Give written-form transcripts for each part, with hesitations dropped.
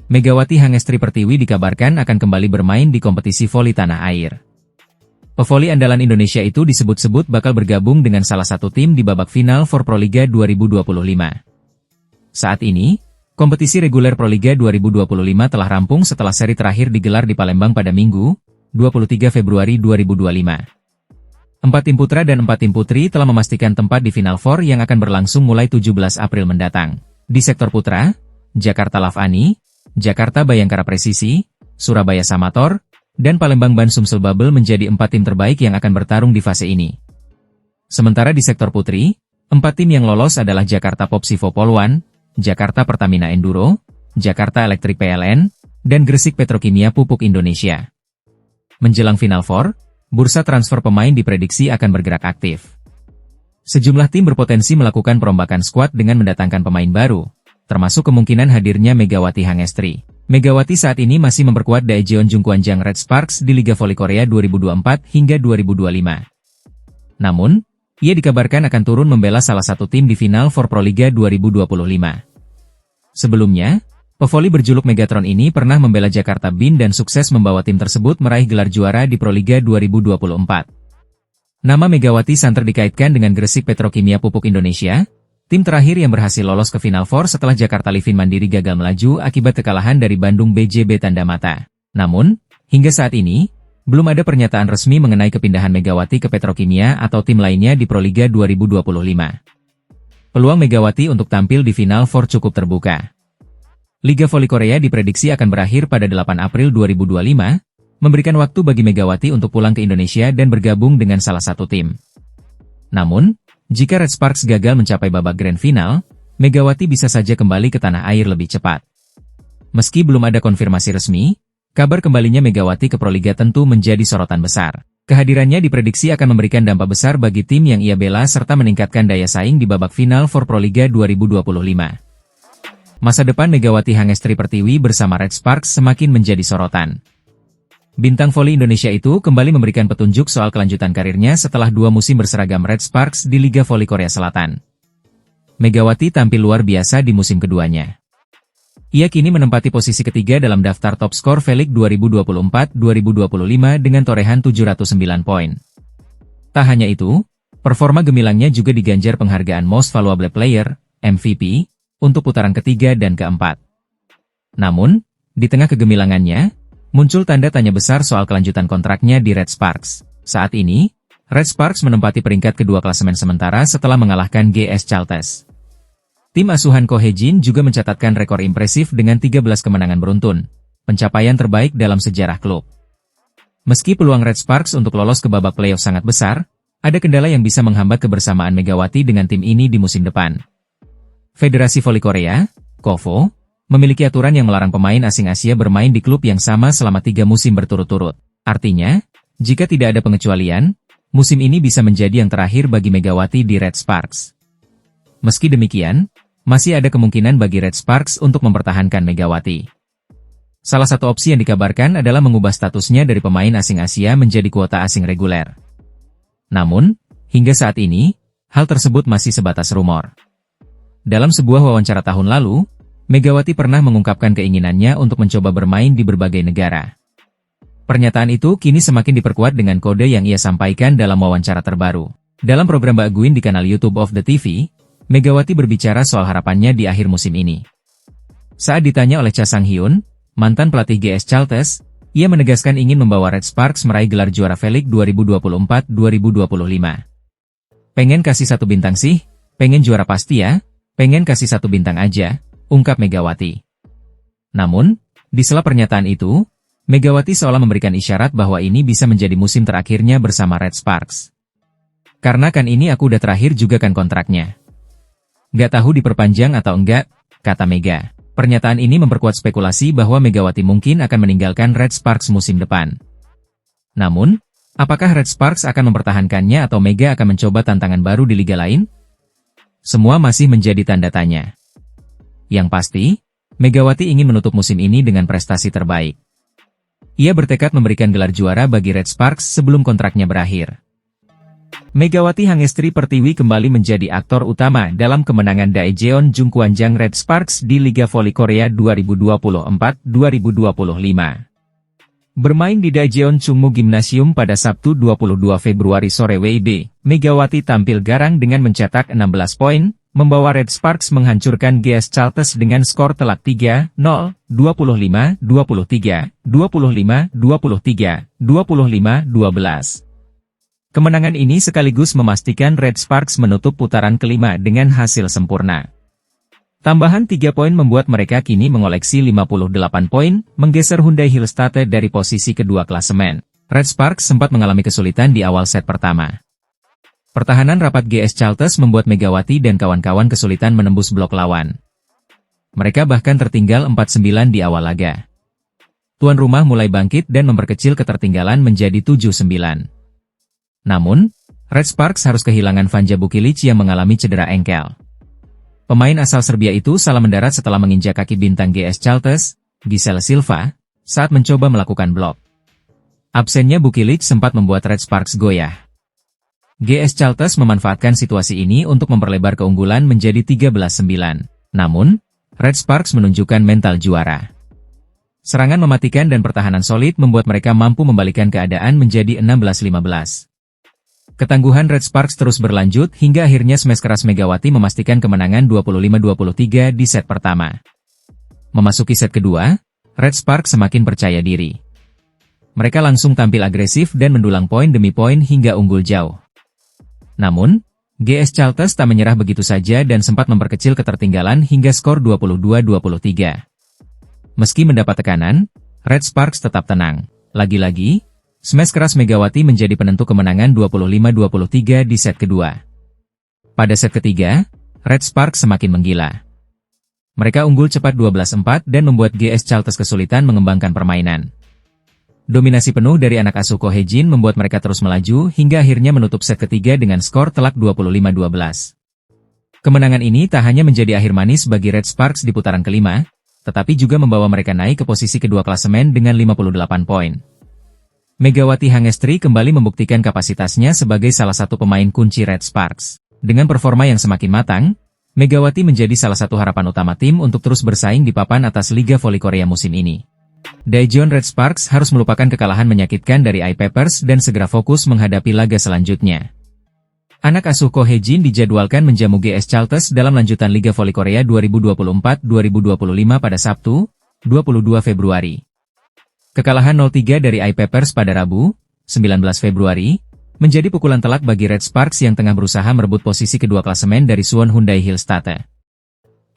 Megawati Hangestri Pertiwi dikabarkan akan kembali bermain di kompetisi voli tanah air. Pevoli andalan Indonesia itu disebut-sebut bakal bergabung dengan salah satu tim di babak final for Proliga 2025. Saat ini, kompetisi reguler Proliga 2025 telah rampung setelah seri terakhir digelar di Palembang pada Minggu, 23 Februari 2025. 4 tim putra dan 4 tim putri telah memastikan tempat di Final Four yang akan berlangsung mulai 17 April mendatang. Di sektor putra, Jakarta Lavani, Jakarta Bayangkara Presisi, Surabaya Samator, dan Palembang Ban Sumsel Bubble menjadi 4 tim terbaik yang akan bertarung di fase ini. Sementara di sektor putri, 4 tim yang lolos adalah Jakarta Popsivo Polwan, Jakarta Pertamina Enduro, Jakarta Electric PLN, dan Gresik Petrokimia Pupuk Indonesia. Menjelang Final Four, bursa transfer pemain diprediksi akan bergerak aktif. Sejumlah tim berpotensi melakukan perombakan skuad dengan mendatangkan pemain baru, termasuk kemungkinan hadirnya Megawati Hangestri. Megawati saat ini masih memperkuat Daejeon Jungkwanjang Red Sparks di Liga Voli Korea 2024 hingga 2025. Namun, ia dikabarkan akan turun membela salah satu tim di final for Proliga 2025. Sebelumnya, pevoli berjuluk Megatron ini pernah membela Jakarta Bin dan sukses membawa tim tersebut meraih gelar juara di Proliga 2024. Nama Megawati santer dikaitkan dengan Gresik Petrokimia Pupuk Indonesia, tim terakhir yang berhasil lolos ke Final Four setelah Jakarta Livin Mandiri gagal melaju akibat kekalahan dari Bandung BJB Tanda Mata. Namun, hingga saat ini, belum ada pernyataan resmi mengenai kepindahan Megawati ke Petrokimia atau tim lainnya di Proliga 2025. Peluang Megawati untuk tampil di Final Four cukup terbuka. Liga Voli Korea diprediksi akan berakhir pada 8 April 2025, memberikan waktu bagi Megawati untuk pulang ke Indonesia dan bergabung dengan salah satu tim. Namun, jika Red Sparks gagal mencapai babak grand final, Megawati bisa saja kembali ke tanah air lebih cepat. Meski belum ada konfirmasi resmi, kabar kembalinya Megawati ke Proliga tentu menjadi sorotan besar. Kehadirannya diprediksi akan memberikan dampak besar bagi tim yang ia bela serta meningkatkan daya saing di babak final for Proliga 2025. Masa depan Megawati Hangestri Pertiwi bersama Red Sparks semakin menjadi sorotan. Bintang voli Indonesia itu kembali memberikan petunjuk soal kelanjutan karirnya setelah 2 musim berseragam Red Sparks di Liga Voli Korea Selatan. Megawati tampil luar biasa di musim keduanya. Ia kini menempati posisi ketiga dalam daftar top skor V-League 2024-2025 dengan torehan 709 poin. Tak hanya itu, performa gemilangnya juga diganjar penghargaan Most Valuable Player, MVP, untuk putaran ketiga dan keempat. Namun, di tengah kegemilangannya, muncul tanda tanya besar soal kelanjutan kontraknya di Red Sparks. Saat ini, Red Sparks menempati peringkat kedua klasemen sementara setelah mengalahkan GS Chalters. Tim asuhan Ko Hye-jin juga mencatatkan rekor impresif dengan 13 kemenangan beruntun, pencapaian terbaik dalam sejarah klub. Meski peluang Red Sparks untuk lolos ke babak playoff sangat besar, ada kendala yang bisa menghambat kebersamaan Megawati dengan tim ini di musim depan. Federasi Voli Korea, KOVO, memiliki aturan yang melarang pemain asing Asia bermain di klub yang sama selama 3 musim berturut-turut. Artinya, jika tidak ada pengecualian, musim ini bisa menjadi yang terakhir bagi Megawati di Red Sparks. Meski demikian, masih ada kemungkinan bagi Red Sparks untuk mempertahankan Megawati. Salah satu opsi yang dikabarkan adalah mengubah statusnya dari pemain asing Asia menjadi kuota asing reguler. Namun, hingga saat ini, hal tersebut masih sebatas rumor. Dalam sebuah wawancara tahun lalu, Megawati pernah mengungkapkan keinginannya untuk mencoba bermain di berbagai negara. Pernyataan itu kini semakin diperkuat dengan kode yang ia sampaikan dalam wawancara terbaru. Dalam program Mbak Guin di kanal YouTube of the TV, Megawati berbicara soal harapannya di akhir musim ini. Saat ditanya oleh Cha Sang-hyun, mantan pelatih GS Chalters, ia menegaskan ingin membawa Red Sparks meraih gelar juara V-League 2024-2025. Pengen kasih 1 bintang sih, pengen juara pasti ya. Pengen kasih 1 bintang aja, ungkap Megawati. Namun, di sela pernyataan itu, Megawati seolah memberikan isyarat bahwa ini bisa menjadi musim terakhirnya bersama Red Sparks. Karena kan ini aku udah terakhir juga kan kontraknya. Gak tahu diperpanjang atau enggak, kata Mega. Pernyataan ini memperkuat spekulasi bahwa Megawati mungkin akan meninggalkan Red Sparks musim depan. Namun, apakah Red Sparks akan mempertahankannya atau Mega akan mencoba tantangan baru di liga lain? Semua masih menjadi tanda tanya. Yang pasti, Megawati ingin menutup musim ini dengan prestasi terbaik. Ia bertekad memberikan gelar juara bagi Red Sparks sebelum kontraknya berakhir. Megawati Hangestri Pertiwi kembali menjadi aktor utama dalam kemenangan Daejeon Jungkwanjang Red Sparks di Liga Voli Korea 2024-2025. Bermain di Daejeon Chungmu Gymnasium pada Sabtu 22 Februari sore WIB, Megawati tampil garang dengan mencetak 16 poin, membawa Red Sparks menghancurkan GS Chalters dengan skor telak 3-0, 25-23, 25-23, 25-12. Kemenangan ini sekaligus memastikan Red Sparks menutup putaran kelima dengan hasil sempurna. Tambahan 3 poin membuat mereka kini mengoleksi 58 poin, menggeser Hyundai Hillstatte dari posisi kedua klasemen. Red Sparks sempat mengalami kesulitan di awal set pertama. Pertahanan rapat GS Chalters membuat Megawati dan kawan-kawan kesulitan menembus blok lawan. Mereka bahkan tertinggal 4-9 di awal laga. Tuan rumah mulai bangkit dan memperkecil ketertinggalan menjadi 7-9. Namun, Red Sparks harus kehilangan Vanja Bukilic yang mengalami cedera engkel. Pemain asal Serbia itu salah mendarat setelah menginjak kaki bintang GS Chalters, Giselle Silva, saat mencoba melakukan blok. Absennya Bukilic sempat membuat Red Sparks goyah. GS Chalters memanfaatkan situasi ini untuk memperlebar keunggulan menjadi 13-9. Namun, Red Sparks menunjukkan mental juara. Serangan mematikan dan pertahanan solid membuat mereka mampu membalikan keadaan menjadi 16-15. Ketangguhan Red Sparks terus berlanjut hingga akhirnya smash keras Megawati memastikan kemenangan 25-23 di set pertama. Memasuki set kedua, Red Sparks semakin percaya diri. Mereka langsung tampil agresif dan mendulang poin demi poin hingga unggul jauh. Namun, GS Chalters tak menyerah begitu saja dan sempat memperkecil ketertinggalan hingga skor 22-23. Meski mendapat tekanan, Red Sparks tetap tenang. Lagi-lagi, smash keras Megawati menjadi penentu kemenangan 25-23 di set kedua. Pada set ketiga, Red Sparks semakin menggila. Mereka unggul cepat 12-4 dan membuat GS Chalters kesulitan mengembangkan permainan. Dominasi penuh dari anak asuh Ko Hye-jin membuat mereka terus melaju hingga akhirnya menutup set ketiga dengan skor telak 25-12. Kemenangan ini tak hanya menjadi akhir manis bagi Red Sparks di putaran kelima, tetapi juga membawa mereka naik ke posisi kedua klasemen dengan 58 poin. Megawati Hangestri kembali membuktikan kapasitasnya sebagai salah satu pemain kunci Red Sparks. Dengan performa yang semakin matang, Megawati menjadi salah satu harapan utama tim untuk terus bersaing di papan atas Liga Voli Korea musim ini. Daejeon Red Sparks harus melupakan kekalahan menyakitkan dari I-Papers dan segera fokus menghadapi laga selanjutnya. Anak asuh Ko Hye-jin dijadwalkan menjamu GS Chalters dalam lanjutan Liga Voli Korea 2024-2025 pada Sabtu, 22 Februari. Kekalahan 0-3 dari I-Papers pada Rabu, 19 Februari, menjadi pukulan telak bagi Red Sparks yang tengah berusaha merebut posisi kedua klasemen dari Suwon Hyundai Hillstatte.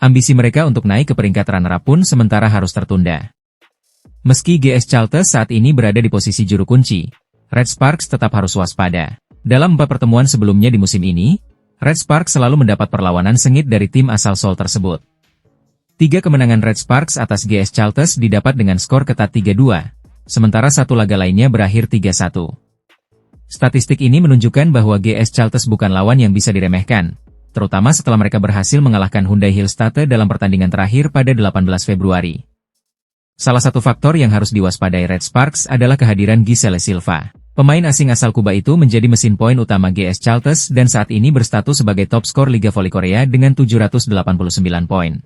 Ambisi mereka untuk naik ke peringkat runner-up pun sementara harus tertunda. Meski GS Chalters saat ini berada di posisi juru kunci, Red Sparks tetap harus waspada. Dalam 4 pertemuan sebelumnya di musim ini, Red Sparks selalu mendapat perlawanan sengit dari tim asal Seoul tersebut. 3 kemenangan Red Sparks atas GS Chalters didapat dengan skor ketat 3-2, sementara satu laga lainnya berakhir 3-1. Statistik ini menunjukkan bahwa GS Chalters bukan lawan yang bisa diremehkan, terutama setelah mereka berhasil mengalahkan Hyundai Hillstatte dalam pertandingan terakhir pada 18 Februari. Salah satu faktor yang harus diwaspadai Red Sparks adalah kehadiran Giselle Silva. Pemain asing asal Kuba itu menjadi mesin poin utama GS Chalters dan saat ini berstatus sebagai top skor Liga Voli Korea dengan 789 poin.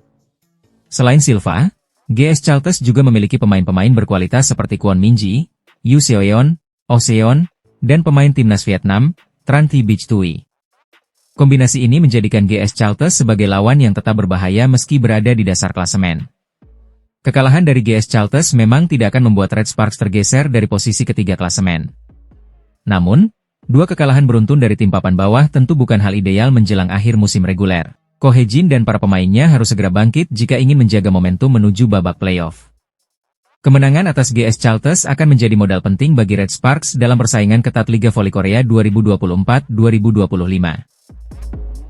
Selain Silva, GS Chalters juga memiliki pemain-pemain berkualitas seperti Kwon Min-ji, Yu Seoyeon, Oh Seon, dan pemain timnas Vietnam, Tran Thi Bich Tui. Kombinasi ini menjadikan GS Chalters sebagai lawan yang tetap berbahaya meski berada di dasar klasemen. Kekalahan dari GS Chalters memang tidak akan membuat Red Sparks tergeser dari posisi ketiga klasemen. Namun, 2 kekalahan beruntun dari tim papan bawah tentu bukan hal ideal menjelang akhir musim reguler. Ko Hye-jin dan para pemainnya harus segera bangkit jika ingin menjaga momentum menuju babak playoff. Kemenangan atas GS Chalters akan menjadi modal penting bagi Red Sparks dalam persaingan ketat Liga Voli Korea 2024-2025.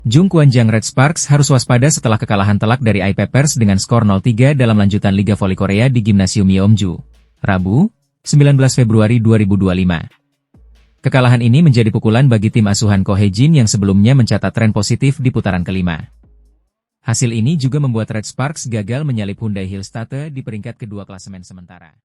Jungkwanjang Red Sparks harus waspada setelah kekalahan telak dari I-Papers dengan skor 0-3 dalam lanjutan Liga Voli Korea di Gimnasium Yeomju, Rabu, 19 Februari 2025. Kekalahan ini menjadi pukulan bagi tim asuhan Ko Hye-jin yang sebelumnya mencatat tren positif di putaran kelima. Hasil ini juga membuat Red Sparks gagal menyalip Hyundai Hillstatte di peringkat kedua klasemen sementara.